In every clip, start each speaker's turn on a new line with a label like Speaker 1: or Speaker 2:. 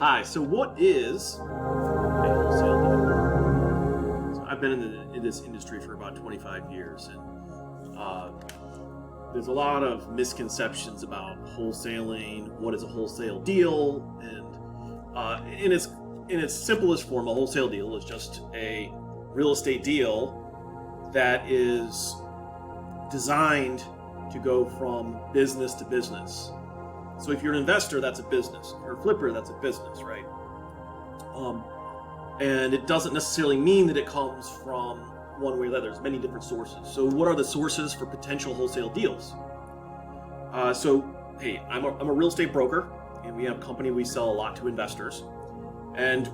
Speaker 1: Hi, so what is a wholesale deal? So I've been in this industry for about 25 years, and there's a lot of misconceptions about wholesaling. What is a wholesale deal? And in its simplest form, a wholesale deal is just a real estate deal that is designed to go from business to business. So if you're an investor, that's a business. If you're a flipper, that's a business, right? And it doesn't necessarily mean that it comes from one way or the other. There's many different sources. So what are the sources for potential wholesale deals? Hey, I'm a real estate broker, and we have a company we sell a lot to investors. And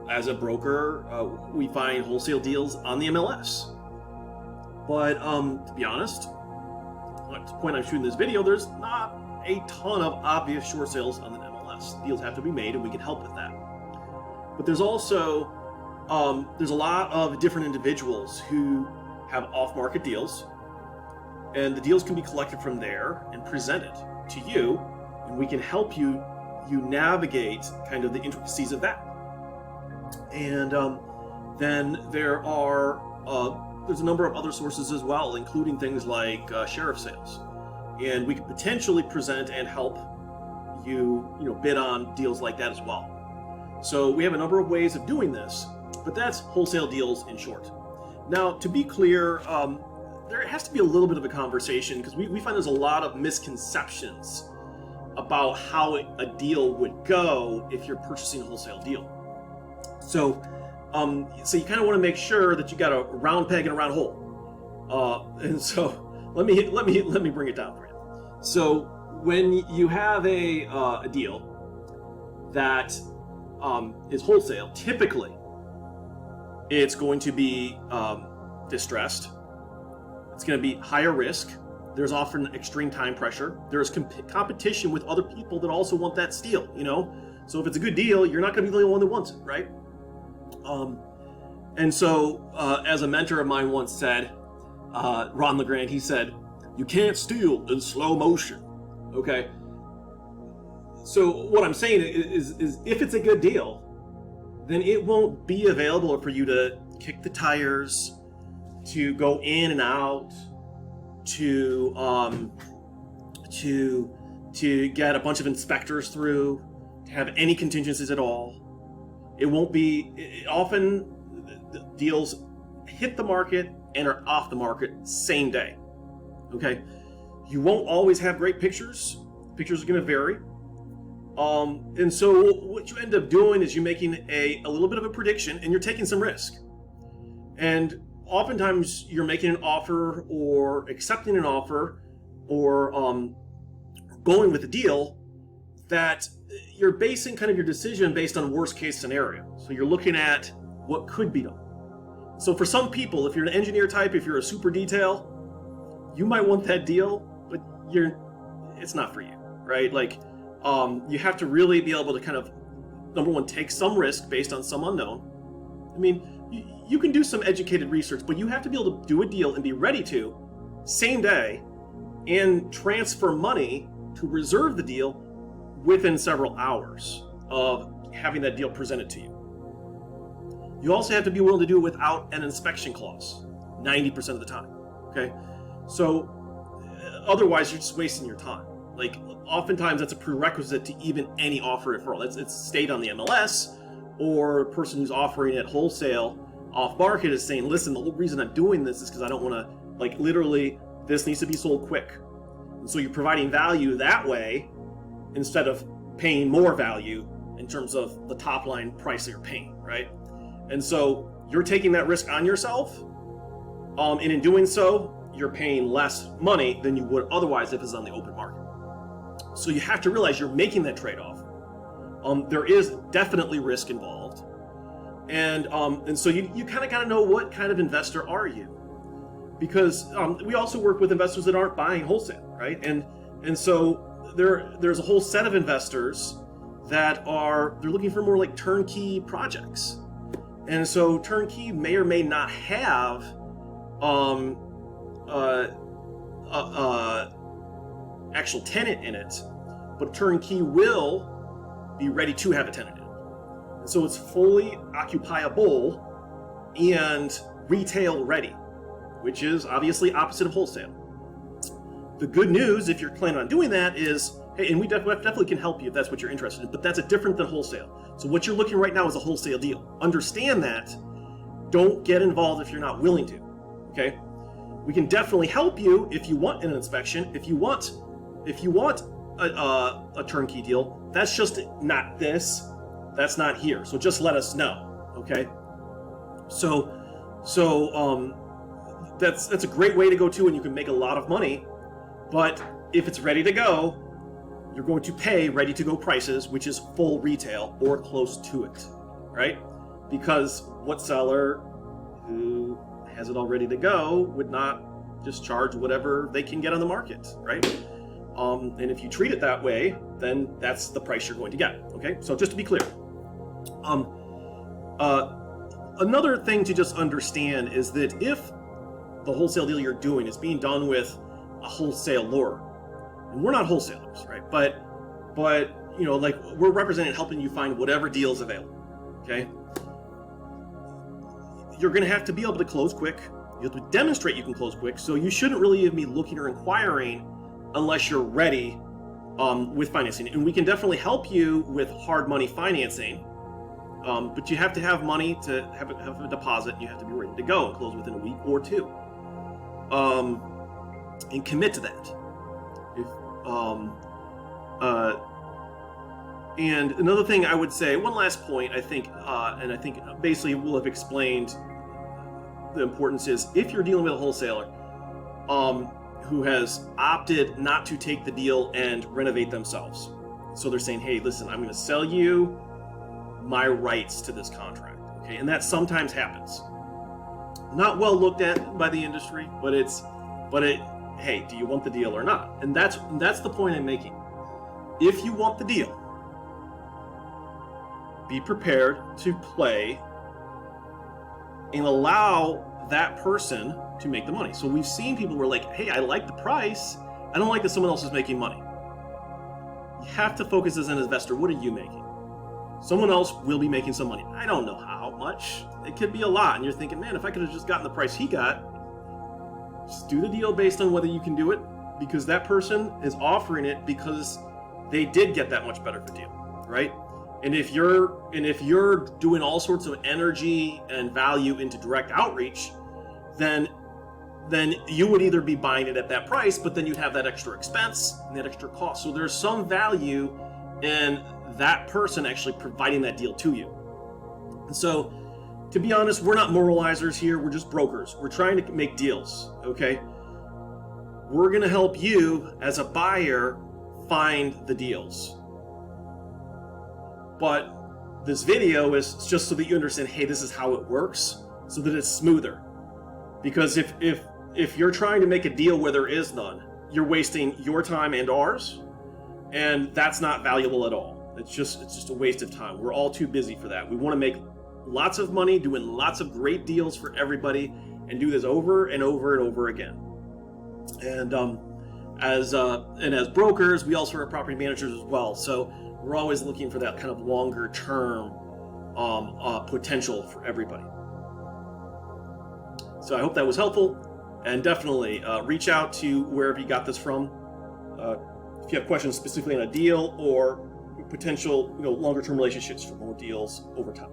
Speaker 1: as a broker, we find wholesale deals on the MLS. But to be honest, at the point I'm shooting this video, there's not a ton of obvious short sales on the MLS. Deals have to be made, and we can help with that. But there's also there's a lot of different individuals who have off-market deals, and the deals can be collected from there and presented to you, and we can help you navigate kind of the intricacies of that. And then there's a number of other sources as well, including things like sheriff sales. And we could potentially present and help you bid on deals like that as well. So we have a number of ways of doing this, but that's wholesale deals in short. Now, to be clear, there has to be a little bit of a conversation because we find there's a lot of misconceptions about how a deal would go if you're purchasing a wholesale deal. So you kind of want to make sure that you got a round peg and a round hole. And so let me bring it down for you. So when you have a deal that is wholesale, typically it's going to be distressed. It's going to be higher risk. There's often extreme time pressure. There's competition with other people that also want that deal. So if it's a good deal, you're not going to be the only one that wants it, right? And so as a mentor of mine once said, Ron LeGrand, he said, "You can't steal in slow motion." Okay. So what I'm saying is if it's a good deal, then it won't be available for you to kick the tires, to go in and out, to get a bunch of inspectors through, to have any contingencies at all. It won't be. Often the deals hit the market and are off the market same day. Okay, you won't always have great pictures. Pictures are going to vary. And so what you end up doing is you're making a little bit of a prediction, and you're taking some risk. And oftentimes you're making an offer or accepting an offer or going with a deal that you're basing kind of your decision based on worst case scenario. So you're looking at what could be done. So for some people, if you're an engineer type, if you're a super detail, you might want that deal, but it's not for you, right? Like you have to really be able to kind of, number one, take some risk based on some unknown. I mean, you can do some educated research, but you have to be able to do a deal and be ready to, same day, and transfer money to reserve the deal within several hours of having that deal presented to you. You also have to be willing to do it without an inspection clause, 90% of the time, okay? So otherwise you're just wasting your time. Like oftentimes that's a prerequisite to even any offer at all. It's stayed on the MLS, or a person who's offering it wholesale off market is saying, listen, the whole reason I'm doing this is because I don't want to, like, literally this needs to be sold quick. And so you're providing value that way instead of paying more value in terms of the top line price that you're paying, right? And so you're taking that risk on yourself, and in doing so, you're paying less money than you would otherwise if it's on the open market. So you have to realize you're making that trade-off. There is definitely risk involved, and so you kind of got to know what kind of investor are you, because we also work with investors that aren't buying wholesale, right? And so there's a whole set of investors that they're looking for more like turnkey projects. And so turnkey may or may not have actual tenant in it, but turnkey will be ready to have it tenanted. And so it's fully occupiable and retail ready, which is obviously opposite of wholesale. The good news, if you're planning on doing that, is, hey, and we definitely can help you if that's what you're interested in, but that's different than wholesale. So what you're looking right now is a wholesale deal. Understand that. Don't get involved if you're not willing to, okay? We can definitely help you if you want an inspection. If you want a turnkey deal, that's just not this. That's not here. So just let us know, okay? So that's a great way to go to, and you can make a lot of money. But if it's ready to go, you're going to pay ready-to-go prices, which is full retail or close to it, right? Because what seller who has it all ready to go would not just charge whatever they can get on the market, right? And if you treat it that way, then that's the price you're going to get, okay? So just to be clear, another thing to just understand is that if the wholesale deal you're doing is being done with a wholesaler, and we're not wholesalers, right? But you know, like, we're representing helping you find whatever deals available, okay? You're going to have to be able to close quick. You have to demonstrate you can close quick. So you shouldn't really even be looking or inquiring unless you're ready with financing. And we can definitely help you with hard money financing, but you have to have money to have a deposit, and you have to be ready to go and close within a week or two, and commit to that. And another thing I would say, one last point, I think, and I think basically we'll have explained the importance is, if you're dealing with a wholesaler who has opted not to take the deal and renovate themselves. So they're saying, hey, listen, I'm going to sell you my rights to this contract. Okay, and that sometimes happens. Not well looked at by the industry, but hey, do you want the deal or not? And that's the point I'm making. If you want the deal, be prepared to play and allow that person to make the money. So we've seen people who are like, hey, I like the price. I don't like that someone else is making money. You have to focus as an investor. What are you making? Someone else will be making some money. I don't know how much. It could be a lot. And you're thinking, man, if I could have just gotten the price he got, just do the deal based on whether you can do it, because that person is offering it because they did get that much better of a deal, right? And if you're doing all sorts of energy and value into direct outreach, then you would either be buying it at that price, but then you'd have that extra expense and that extra cost. So there's some value in that person actually providing that deal to you. And so, to be honest, we're not moralizers here. We're just brokers. We're trying to make deals, okay? We're going to help you as a buyer find the deals. But this video is just so that you understand, hey, this is how it works, so that it's smoother. Because if you're trying to make a deal where there is none, you're wasting your time and ours, and that's not valuable at all. It's just a waste of time. We're all too busy for that. We want to make lots of money doing lots of great deals for everybody, and do this over and over and over again. And as brokers, we also are property managers as well. So we're always looking for that kind of longer term potential for everybody. So I hope that was helpful, and definitely reach out to wherever you got this from. If you have questions specifically on a deal or potential, longer term relationships for more deals over time.